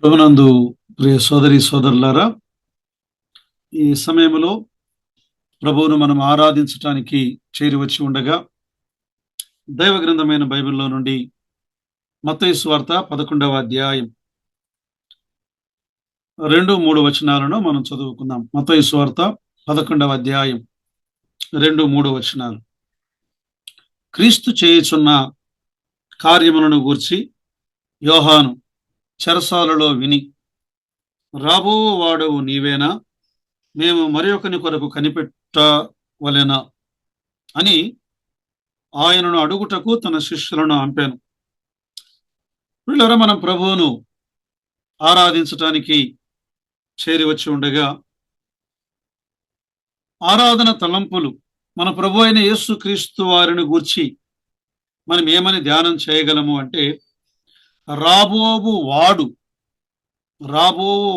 ప్రభునందు ప్రియ సోదరి సోదరులారా, ఈ సమయంలో ప్రభువును మనం ఆరాధించటానికి చేరి వచ్చి ఉండగా, దైవ గ్రంథమైన బైబిల్లో నుండి మత్తయి సువార్త 11వ అధ్యాయం 2-3 వచనాలను మనం చదువుకుందాం. మత్తయి సువార్త 11వ అధ్యాయం 2-3 వచనాలు. క్రీస్తు చేయుచున్న కార్యములను గూర్చి యోహాను చెరసాలలో విని, రాబో వాడవు నీవేనా, మేము మరి ఒకని కొరకు కనిపెట్టవలెనా అని ఆయనను అడుగుటకు తన శిష్యులను అంపాను. వీళ్ళరా మనం ప్రభువును ఆరాధించటానికి చేరి వచ్చి ఉండగా, ఆరాధన తలంపులు మన ప్రభు అయిన యేసు క్రీస్తు వారిని గూర్చి మనం ఏమని ధ్యానం చేయగలము అంటే, రాబోవు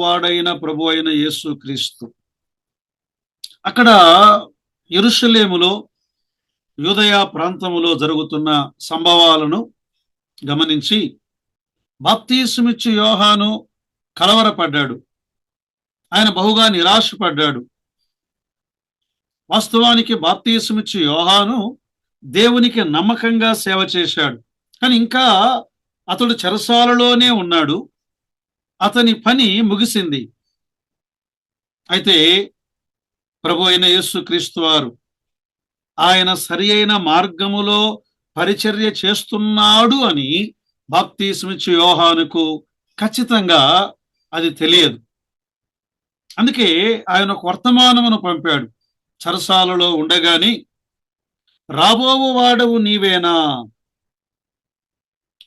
వాడైన ప్రభు అయిన యేసు క్రీస్తు. అక్కడ యెరూషలేములో యూదయ ప్రాంతములో జరుగుతున్న సంభవాలను గమనించి బాప్తీసమిచ్చి యోహాను కలవరపడ్డాడు. ఆయన బహుగా నిరాశపడ్డాడు. వాస్తవానికి బాప్తీసమిచ్చి యోహాను దేవునికి నమ్మకంగా సేవ చేశాడు, కానీ ఇంకా అతడు చెరసాలలోనే ఉన్నాడు. అతని పని ముగిసింది. అయితే ప్రభు అయిన యేసు క్రీస్తు వారు ఆయన సరి అయిన మార్గములో పరిచర్య చేస్తున్నాడు అని బాప్తీసమిచ్చి యోహానుకు ఖచ్చితంగా అది తెలియదు. అందుకే ఆయన ఒక వర్తమానమును పంపాడు. చెరసాలలో ఉండగాని, రాబోవు వాడవు నీవేనా,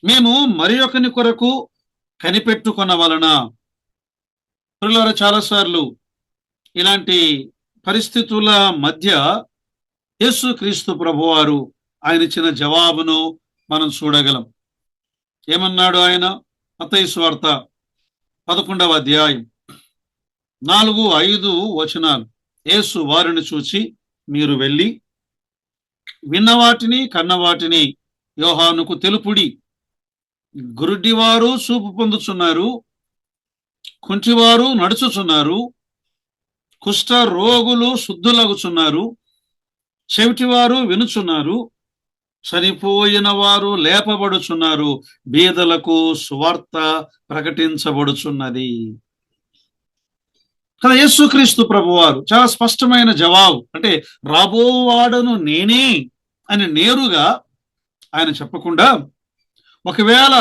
మేము మరి ఒకని కొరకు కనిపెట్టుకొనవలన. పిల్లలు చాలాసార్లు ఇలాంటి పరిస్థితుల మధ్య యేసు క్రీస్తు ప్రభువారు ఆయన ఇచ్చిన జవాబును మనం చూడగలం. ఏమన్నాడు ఆయన? మత్తయి సువార్త 11వ అధ్యాయం 4-5 వచనాలు. యేసు వారిని చూచి, మీరు వెళ్ళి విన్నవాటిని కన్నవాటిని యోహానుకు తెలుపుడి. గురుడివారు చూపు పొందుచున్నారు, కుంటివారు నడుచుచున్నారు, కుష్ఠ రోగులు శుద్ధులగుచున్నారు, చెవిటివారు వినుచున్నారు, చనిపోయిన వారు లేపబడుచున్నారు, బీదలకు సువార్త ప్రకటించబడుచున్నది. కదా యేసుక్రీస్తు ప్రభువారు చాలా స్పష్టమైన జవాబు, అంటే రాబోవాడను నేనే అని నేరుగా ఆయన చెప్పకుండా, ఒకవేళ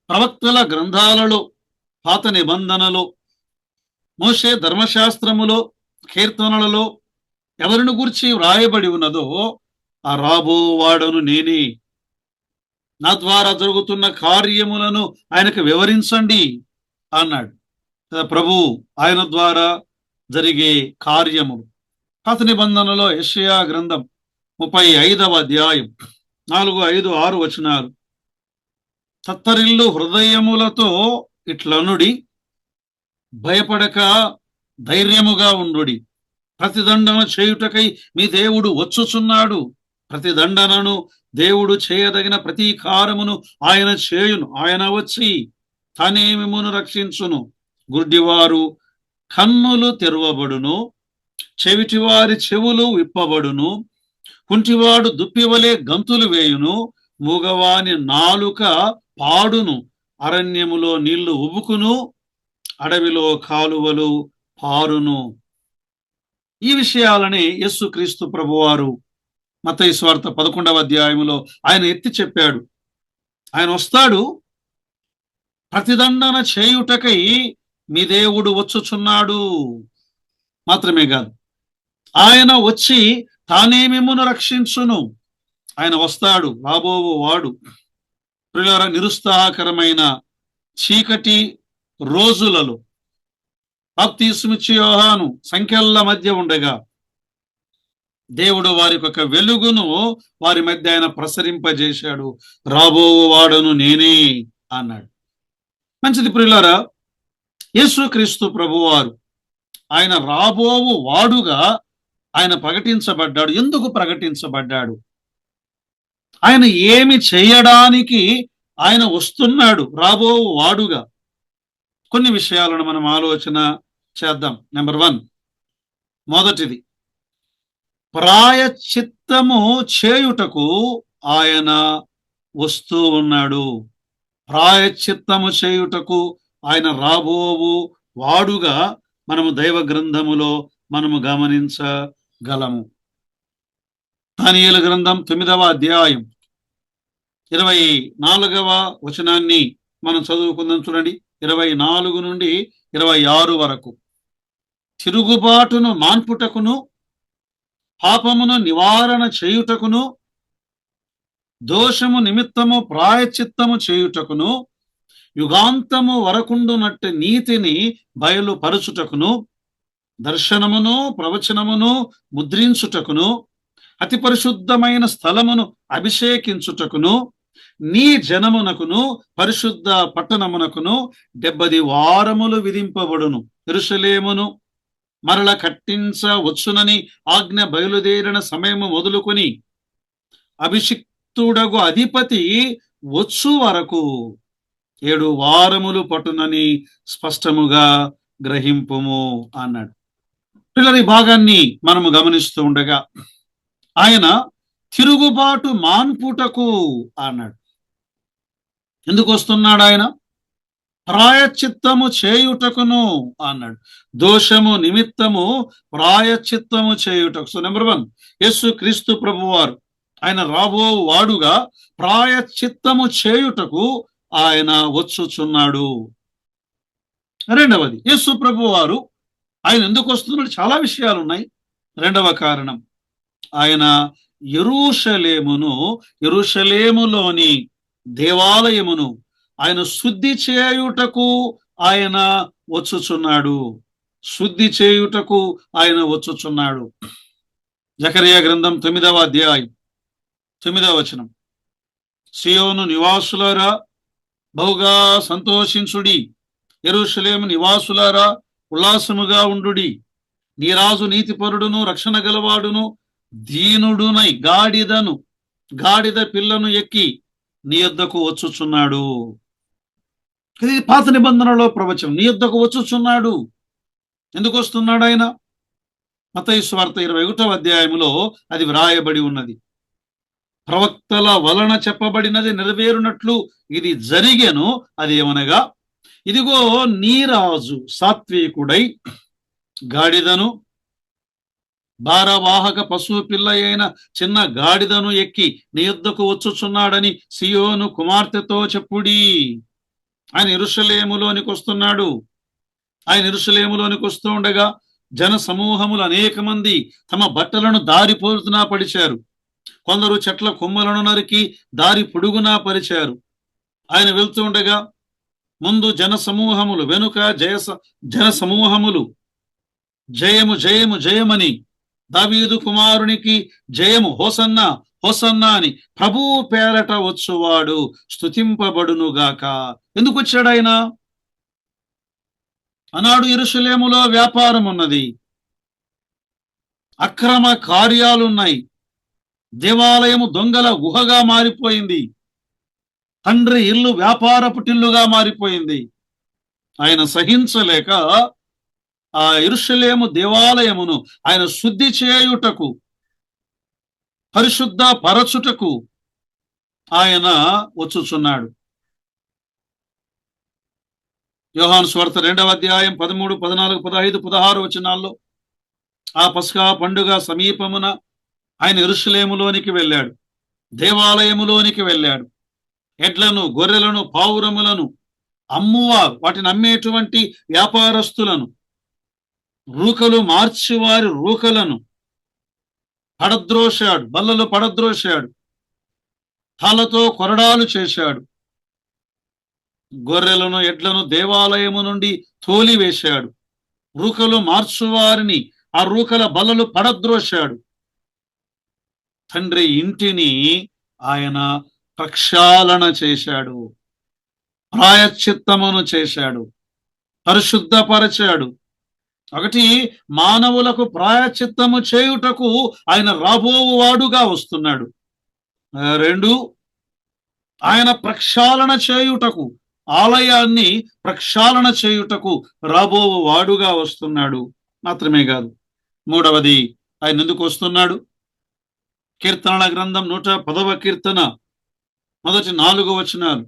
ప్రవక్తల గ్రంథాలలో, పాత నిబంధనలో, మోషే ధర్మశాస్త్రములో, కీర్తనలలో ఎవరిని గురించి వ్రాయబడి ఉన్నదో, ఆ రాబోవాడను నేనే, నా ద్వారా జరుగుతున్న కార్యములను ఆయనకు వివరించండి అన్నాడు. ప్రభు ఆయన ద్వారా జరిగే కార్యములు పాత నిబంధనలో యెషయా గ్రంథం 35వ అధ్యాయం 4-5-6 వచనాలు. తత్తరిల్లు హృదయములతో ఇట్లనుడి, భయపడక ధైర్యముగా ఉండుడి. ప్రతిదండన చేయుటకై మీ దేవుడు వచ్చుచున్నాడు. ప్రతిదండనను దేవుడు చేయదగిన ప్రతీకారమును ఆయన చేయును. ఆయన వచ్చి తానే మిమ్మును రక్షించును. గుడ్డివారు కన్నులు తెరవబడును, చెవిటివారి చెవులు విప్పబడును, కుంటివాడు దుప్పివలే గంతులు వేయును, మూగవాని నాలుక పాడును, అరణ్యములో నీళ్లు ఉబుకును, అడవిలో కాలువలు పారును. ఈ విషయాలని యేసుక్రీస్తు ప్రభువారు మత్తయి సువార్త 11వ అధ్యాయంలో ఆయన ఎత్తి చెప్పాడు. ఆయన వస్తాడు, ప్రతిదండన చేయుటకై మీ దేవుడు వచ్చుచున్నాడు. మాత్రమే కాదు, ఆయన వచ్చి తానే మిమ్మును రక్షించును. ఆయన వస్తాడు, రాబోవు వాడు. ప్రియులారా, నిరుత్సాహకరమైన చీకటి రోజులలో బాప్తీసమిచ్చి యోహాను సంఖ్యల మధ్య ఉండగా దేవుడు వారికి ఒక వెలుగును వారి మధ్య ఆయన ప్రసరింపజేశాడు. రాబోవు వాడను నేనే అన్నాడు. మంచిది ప్రియులారా, యేసుక్రీస్తు ప్రభువారు ఆయన రాబోవు వాడుగా ఆయన ప్రకటించబడ్డాడు. ఎందుకు ప్రకటించబడ్డాడు? ఆయన ఏమి చేయడానికి ఆయన వస్తున్నాడు రాబోవు వాడుగా? కొన్ని విషయాలను మనం ఆలోచన చేద్దాం. నెంబర్ 1, మొదటిది, ప్రాయశ్చిత్తము చేయుటకు ఆయన వస్తూ ఉన్నాడు. ప్రాయశ్చిత్తము చేయుటకు ఆయన రాబోవు వాడుగా మనము దైవ గ్రంథములో మనము గమనించగలము. దానియేలు గ్రంథం 9వ అధ్యాయం 24వ వచనాన్ని మనం చదువుకుందాం. చూడండి, 24 నుండి 26 వరకు. తిరుగుబాటును మాన్పుటకును, పాపమును నివారణ చేయుటకును, దోషము నిమిత్తము ప్రాయశ్చిత్తము చేయుటకును, యుగాంతము వరకుండునట్టు నీతిని బయలుపరచుటకును, దర్శనమును ప్రవచనమును ముద్రించుటకును, అతి పరిశుద్ధమైన స్థలమును అభిషేకించుటకును, నీ జనమునకును పరిశుద్ధ పట్టణమునకును 70 వారములు విధింపబడును. యెరూషలేమును మరల కట్టించవచ్చునని ఆజ్ఞ బయలుదేరిన సమయము మొదలుకొని అభిషిక్తుడగు అధిపతి వచ్చు వరకు 7 వారములు పట్టునని స్పష్టముగా గ్రహింపుము అన్నాడు. పిల్లల, ఈ భాగాన్ని మనము గమనిస్తూ ఉండగా ఆయన తిరుగుబాటు మాన్పుటకు అన్నాడు. ఎందుకు వస్తున్నాడు ఆయన? ప్రాయశ్చిత్తము చేయుటకును అన్నాడు. దోషము నిమిత్తము ప్రాయశ్చిత్తము చేయుటకు. సో నెంబర్ 1, యేసు క్రీస్తు ప్రభువారు ఆయన రాబో వాడుగా ప్రాయశ్చిత్తము చేయుటకు ఆయన వచ్చుచున్నాడు. రెండవది, యేసు ప్రభువారు ఆయన ఎందుకు వస్తున్నాడు? చాలా విషయాలు ఉన్నాయి. రెండవ కారణం, ఆయన యెరూషలేములోని దేవాలయమును ఆయన శుద్ధి చేయుటకు ఆయన వచ్చుచున్నాడు. శుద్ధి చేయుటకు ఆయన వచ్చుచున్నాడు. జకరియా గ్రంథం 9వ అధ్యాయం 9వ వచనం. సియోను నివాసులారా బహుగా సంతోషించుడి, యెరూషలేము నివాసులారా ఉల్లాసముగా ఉండుడి. నీ రాజు నీతిపరుడును రక్షణ గలవాడును దీనుడునై గాడిద పిల్లను ఎక్కి నీ యొద్దకు వచ్చుచున్నాడు. ఇది పాత నిబంధనలో ప్రవచనం. నీ యొద్దకు వచ్చుచున్నాడు. ఎందుకు వస్తున్నాడు ఆయన? మత్తయి సువార్త 21వ అధ్యాయములో అది వ్రాయబడి ఉన్నది. ప్రవక్తల వలన చెప్పబడినది నెరవేరునట్లు ఇది జరిగెను. అది ఏమనగా, ఇదిగో నీ రాజు సాత్వికుడై గాడిదను, భారవాహక పశువు పిల్ల అయిన చిన్న గాడిదను ఎక్కి నీ యొద్దకు వచ్చుచున్నాడని సియోను కుమార్తెతో చెప్పుడి. ఆయన యెరూషలేములోనికి వస్తున్నాడు. ఆయన యెరూషలేములోనికి వస్తూ ఉండగా జన సమూహములు అనేక మంది తమ బట్టలను దారి పోరుతునా పరిచారు. కొందరు చెట్ల కొమ్మలను నరికి దారి పొడుగునా పరిచారు. ఆయన వెళ్తూ ఉండగా ముందు జన సమూహములు, వెనుక జన సమూహములు జయము జయము జయమని, దావీదు కుమారునికి జయము, హోసన్నా హోసన్నా అని, ప్రభువు పేరట వచ్చువాడు స్తుతింపబడునుగాక. ఎందుకు వచ్చాడు ఆయన? అనాడు యెరూషలేములో వ్యాపారం ఉన్నది, అక్రమ కార్యాలున్నాయి, దేవాలయము దొంగల గుహగా మారిపోయింది, తండ్రి ఇల్లు వ్యాపారపు టిల్లుగా మారిపోయింది. ఆయన సహించలేక ఆ యెరూషలేము దేవాలయమును ఆయన శుద్ధి చేయుటకు, పరిశుద్ధ పరచుటకు ఆయన వచ్చుచున్నాడు. యోహాను సువార్త 2వ అధ్యాయం 13, 14, 15, 16 వచనాల్లో ఆ పస్కా పండుగ సమీపమున ఆయన యెరూషలేములోనికి వెళ్ళాడు, దేవాలయములోనికి వెళ్ళాడు. ఎడ్లను, గొర్రెలను, పావురములను అమ్మువారు, వాటిని అమ్మేటువంటి వ్యాపారస్తులను, రూకలు మార్చివారి రూకలను పడద్రోశాడు, బల్లలు పడద్రోశాడు, తాళ్లతో కొరడాలు చేశాడు. గొర్రెలను, ఎడ్లను దేవాలయము నుండి తోలివేశాడు. రూకలు మార్చువారిని, ఆ రూకల బల్లలు పడద్రోశాడు. తండ్రి ఇంటిని ఆయన ప్రక్షాళన చేశాడు, ప్రాయశ్చిత్తమును చేశాడు, పరిశుద్ధపరచాడు. ఒకటి, మానవులకు ప్రాయశ్చిత్తము చేయుటకు ఆయన రాబోవువాడుగా వస్తున్నాడు. 2, ఆయన ప్రక్షాళన చేయుటకు, ఆలయాన్ని ప్రక్షాళన చేయుటకు రాబో వాడుగా వస్తున్నాడు. మాత్రమే కాదు, మూడవది, ఆయన ఎందుకు వస్తున్నాడు? కీర్తనల గ్రంథం 110వ కీర్తన మొదటి 4 వచనాలు.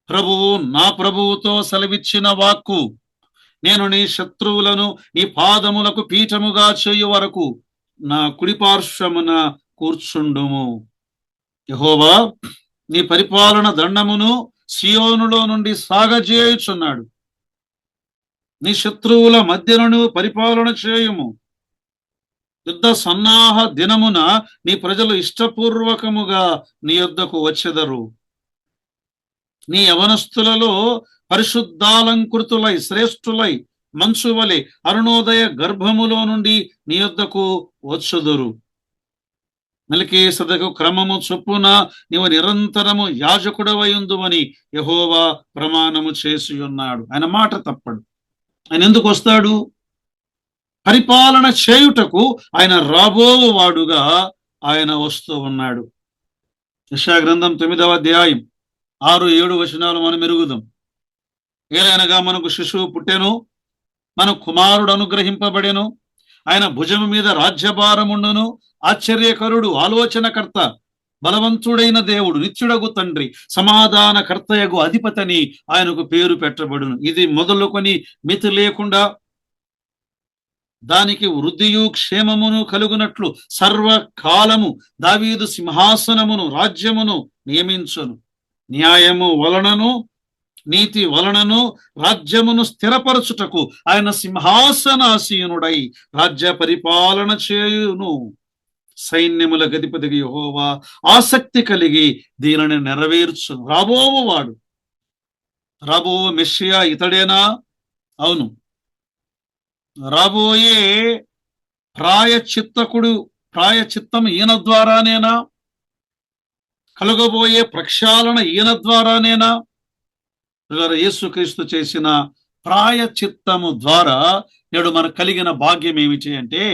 ప్రభువు, నా ప్రభువుతో సెలవిచ్చిన వాక్కు, నేను నీ శత్రువులను నీ పాదములకు పీఠముగా చేయు వరకు నా కుడిపార్శ్వమున కూర్చుండుము. యెహోవా నీ పరిపాలన దండమును సియోనులో నుండి సాగజేయుచున్నాడు. నీ శత్రువుల మధ్యను పరిపాలన చేయుము. యుద్ధ సన్నాహ దినమున నీ ప్రజలు ఇష్టపూర్వకముగా నీ యొద్దకు వచ్చెదరు. నీ యవనస్తులలో పరిశుద్ధాలంకృతులై శ్రేష్ఠులై మంచు వలె అరుణోదయ గర్భములో నుండి నీ యొద్దకు వచ్చుదురు. మెల్కీసెదెకు క్రమము చొప్పున నీవు నిరంతరము యాజకుడవయుందువని యెహోవా ప్రమాణము చేసి ఉన్నాడు. ఆయన మాట తప్పడు. ఆయన ఎందుకు వస్తాడు? పరిపాలన చేయుటకు ఆయన రాబోవు వాడుగా ఆయన వస్తూ ఉన్నాడు. యెషయా గ్రంథం 9వ అధ్యాయం 6-7 వచనాలు మనం ఎరుగుదాం. ఏలైనగా మనకు శిశువు పుట్టెను, మన కుమారుడు అనుగ్రహింపబడెను, ఆయన భుజము మీద రాజ్యభారముండును. ఆశ్చర్యకరుడు, ఆలోచనకర్త, బలవంతుడైన దేవుడు, నిత్యుడగు తండ్రి, సమాధానకర్తయగు అధిపతని ఆయనకు పేరు పెట్టబడును. ఇది మొదలుకొని మితి లేకుండా దానికి వృద్ధియు క్షేమమును కలుగునట్లు సర్వకాలము దావీదు సింహాసనమును రాజ్యమును నియమించును. న్యాయము వలనను నీతి వలనను రాజ్యమును స్థిరపరచుటకు ఆయన సింహాసనాసీనుడై రాజ్య పరిపాలన చేయును. సైన్యముల గధిపతికి యెహోవా ఆసక్తి కలిగి దీనిని నెరవేర్చును. రాబోవాడు, రాబో మెస్సియా ఇతడేనా? అవును. రాబోయే ప్రాయచిత్తం ఈయన ద్వారానేనా? కలగబోయే ప్రక్షాళన ఈయన ద్వారానేనా? యేసుక్రీస్తు చేసిన ప్రాయచిత్తము ద్వారా నేడు మనకు కలిగిన భాగ్యం ఏమిటి అంటే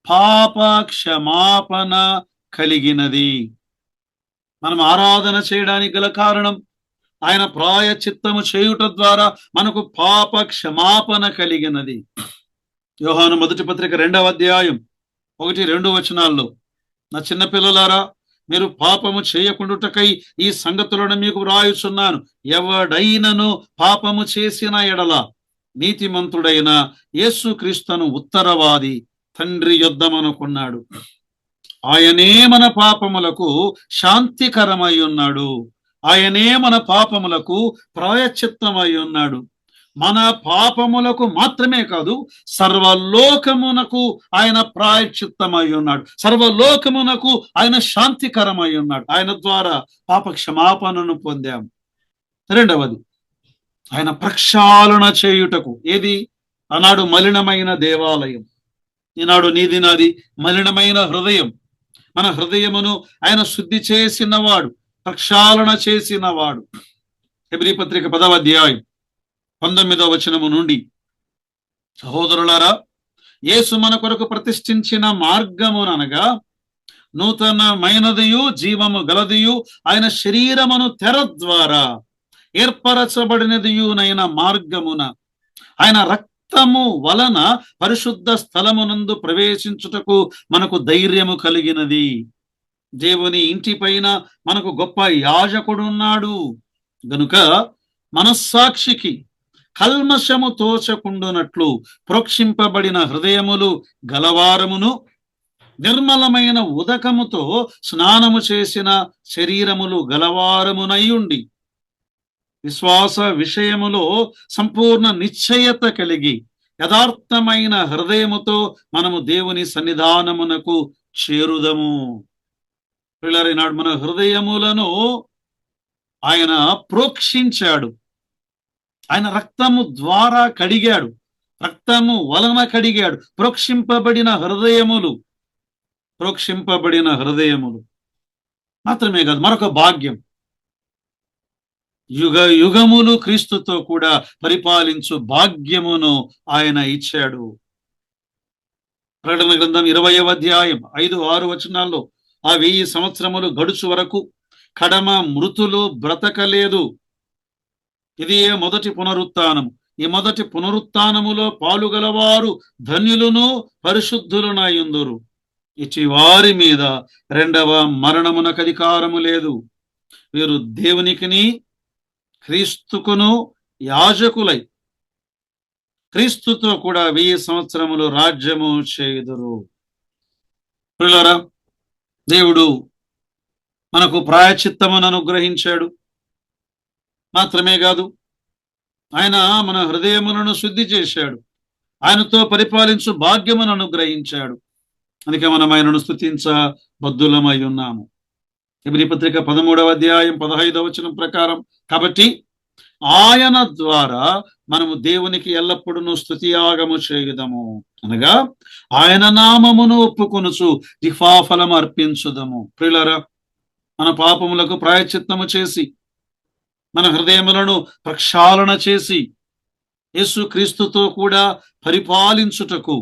పాప క్షమాపణ కలిగినది. మనం ఆరాధన చేయడానికి గల కారణం ఆయన ప్రాయచిత్తము చేయుట ద్వారా మనకు పాప క్షమాపణ కలిగినది. యోహాను మొదటి పత్రిక 2వ అధ్యాయం 1-2 వచనాల్లో, నా చిన్నపిల్లలారా, మీరు పాపము చేయకుండుటకై ఈ సంగతులను మీకు వ్రాయుచున్నాను. ఎవడైనను పాపము చేసిన ఎడల నీతిమంతుడైన యేసుక్రీస్తును ఉత్తరవాది తండ్రి యొద్దమనుకున్నాడు. ఆయనే మన పాపములకు శాంతికరమై ఉన్నాడు. ఆయనే మన పాపములకు ప్రాయశ్చిత్తమై ఉన్నాడు. మన పాపములకు మాత్రమే కాదు, సర్వలోకమునకు ఆయన ప్రాయశ్చిత్తమై ఉన్నాడు. సర్వలోకమునకు ఆయన శాంతికరమై ఉన్నాడు. ఆయన ద్వారా పాప క్షమాపణను పొందాం. రెండవది, ఆయన ప్రక్షాళన చేయుటకు. ఏది? ఆనాడు మలినమైన దేవాలయం, ఈనాడు నీది నాది మలినమైన హృదయం. మన హృదయమును ఆయన శుద్ధి చేసినవాడు, ప్రక్షాళన చేసినవాడు. హెబ్రీ పత్రిక 10వ అధ్యాయం 19వ వచనము నుండి, సహోదరులారా, యేసు మన కొరకు ప్రతిష్ఠించిన మార్గముననగా నూతనమైనదియు జీవము గలదియు ఆయన శరీరమును తెర ద్వారా ఏర్పరచబడినదియునైన మార్గమున ఆయన రక్తము వలన పరిశుద్ధ స్థలమునందు ప్రవేశించుటకు మనకు ధైర్యము కలిగినది. దేవుని ఇంటి పైన మనకు గొప్ప యాజకుడున్నాడు గనుక మనస్సాక్షికి కల్మషము తోచకుండునట్లు ప్రోక్షింపబడిన హృదయములు గలవారమును నిర్మలమైన ఉదకముతో స్నానము చేసిన శరీరములు గలవారమునయుండి విశ్వాస విషయములో సంపూర్ణ నిశ్చయత కలిగి యథార్థమైన హృదయముతో మనము దేవుని సన్నిధానమునకు చేరుదము. పిల్లరైనాడు మన హృదయములను ఆయన ప్రోక్షించాడు. ఆయన రక్తము ద్వారా కడిగాడు, రక్తము వలన కడిగాడు. ప్రోక్షింపబడిన హృదయములు మాత్రమే కాదు, మరొక భాగ్యం, యుగ యుగములు క్రీస్తుతో కూడా పరిపాలించు భాగ్యమును ఆయన ఇచ్చాడు. ప్రకటన గ్రంథం 20వ అధ్యాయం 5-6 వచనాల్లో, ఆ 1000 సంవత్సరములు గడుచు వరకు కడమ మృతులు బ్రతకలేదు. ఇది మొదటి పునరుత్థానము. ఈ మొదటి పునరుత్థానములో పాలుగలవారు ధన్యులను పరిశుద్ధులనయుందురు. ఇచ్చి వారి మీద రెండవ మరణమునకు అధికారము లేదు. వీరు దేవునికిని క్రీస్తుకును యాజకులై క్రీస్తుతో కూడా 1000 సంవత్సరములు రాజ్యము చేయుదురు. ప్రియులారా, దేవుడు మనకు ప్రాయశ్చిత్తమును అనుగ్రహించాడు. మాత్రమే కాదు, ఆయన మన హృదయములను శుద్ధి చేశాడు. ఆయనతో పరిపాలించు భాగ్యమును అనుగ్రహించాడు. అందుకే మనం ఆయనను స్తుతించ బద్ధులమై ఉన్నాము. హెబ్రీ పత్రిక 13వ అధ్యాయం 15వ వచనం ప్రకారం, కాబట్టి ఆయన ద్వారా మనము దేవునికి ఎల్లప్పుడూ స్తుతియాగము చేయుదము, అనగా ఆయన నామమును ఒప్పుకొనుచు జిహ్వాఫలము అర్పించుదము. ప్రియులారా, మన పాపములకు ప్రాయశ్చిత్తము చేసి మన హృదయములను ప్రక్షాళన చేసి యేసు క్రీస్తుతో కూడా పరిపాలించుటకు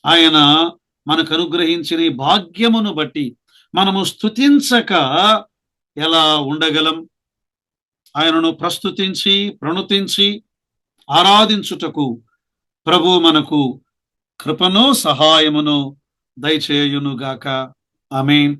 ఆయన మనకు అనుగ్రహించిన ఈ భాగ్యమును బట్టి మనము స్తుతించక ఎలా ఉండగలం? ఆయనను ప్రస్తుతించి ప్రణుతించి ఆరాధించుటకు ప్రభు మనకు కృపను సహాయమును దయచేయునుగాక. ఆమేన్.